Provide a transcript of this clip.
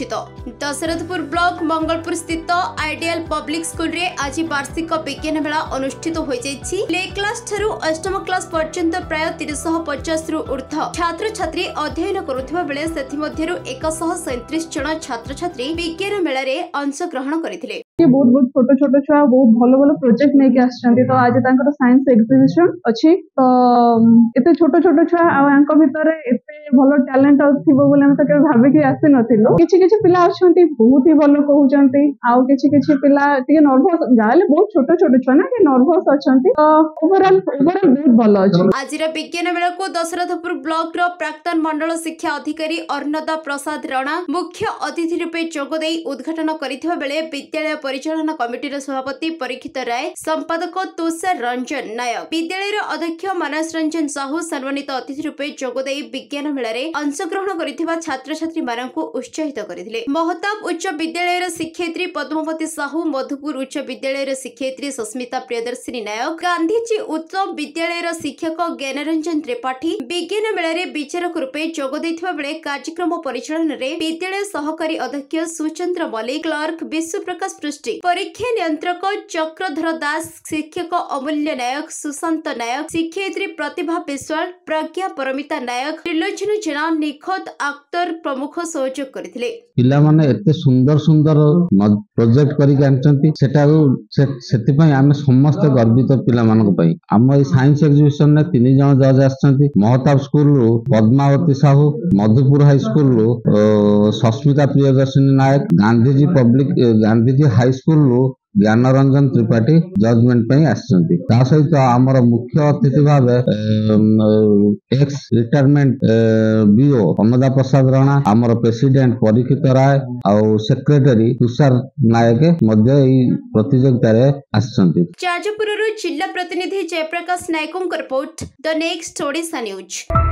अनुष्ठित। Dasharathpur block Mangalpur स्थित ideal public school रे आज वार्षिक विज्ञान मेला अनुष्ठित हो जाइछि। प्ले क्लास ठारू अष्टम क्लास पर्यंत प्राय 350 रु ऊर्ध्व छात्र छात्री अध्ययन करुथिबा बेले सेथि मध्यरु 137 जन छात्र छात्री विज्ञान मेला रे अंश ग्रहण करथिले। बहुत बहुत छोट छोट छुआ बहुत भल भल प्रोजेक्ट नहीं आसछन्ती। तो आज तांकर साइंस एग्जीबिशन अछि। तो एते छोट छोट छुआ आंक भितर एते भल टैलेंट थिबो बोले हम तो के भाबे कि आसी नथिलो। किछि किछि पिला आछन्ती बहुत ही भल कहउचन्ती। आउ किछि किछि पिला टिके नर्वस जाले बहुत छोट छोट छुआ ना कि नर्वस अछन्ती। तो ओवरऑल बहुत भल अछि। आज रा विज्ञान मेला को दशरथपुर ब्लॉक रो प्राक्तन मंडल शिक्षा अधिकारी अर्णदा प्रसाद राणा मुख्य अतिथि रूपे जोग देई उद्घाटन करिथिबा बेले विद्यालय परिचालन कमिटी सभापति परीक्षित राय, संपादक तुषार रंजन नायक, विद्यालय अध्यक्ष मानस रंजन साहू सम्मानित अतिथि रूपे जोगदेई विज्ञान मेला अंशग्रहण करिथिबा छात्र छात्री मानकु उत्साहित करथिले। महताब उच्च विद्यालय शिक्षयित्री पद्मावती साहू, मधुपुर उच्च विद्यालय शिक्षयित्री सस्मिता प्रियदर्शिनी नायक, गांधीजी उच्च विद्यालय शिक्षक ज्ञानरंजन त्रिपाठी विज्ञान मेला विचारक रूपे जोग देथिबा बेले कार्यक्रम परिचालन रे विद्यालय सहकारी अध्यक्ष सुचंद्र मल्लिक, क्लर्क विश्व प्रकाश परीक्षा नियंत्रक चक्रधर दास, शिक्षक अमूल्य नायक, सुशांत नायक, शिक्षयित्री प्रतिभा विश्वाल, प्रज्ञा परमिता नायक, त्रिलोचन जेना, निखत अख्तर प्रमुख सहयोग करथिले। पिला माने एते सुंदर सुंदर प्रोजेक्ट करी आनचंती सेटा सेति पई आमे समस्त गर्वित पिला मानक पई। हम ए साइंस एग्जीबिशन ने 3 जण जज आछंती। महताब स्कूल रो पद्मावती साहू, मधुपुर हाई स्कूल रो सस्मिता प्रियदर्शिनी नायक, गांधीजी हाई स्कूल रो ज्ञानरंजन त्रिपाठी जजमेंट पे आसछंती। ता सहित हमर मुख्य अतिथि भावे एक्स रिटायरमेंट बीओ अर्णदा प्रसाद राणा, हमर प्रेसिडेंट परीक्षित राय और सेक्रेटरी तुषार नायक मध्य एई प्रतियोगिता रे आसछंती। जाजपुर रो जिला प्रतिनिधि जयप्रकाश नायकଙ୍କ report the next Odisha news.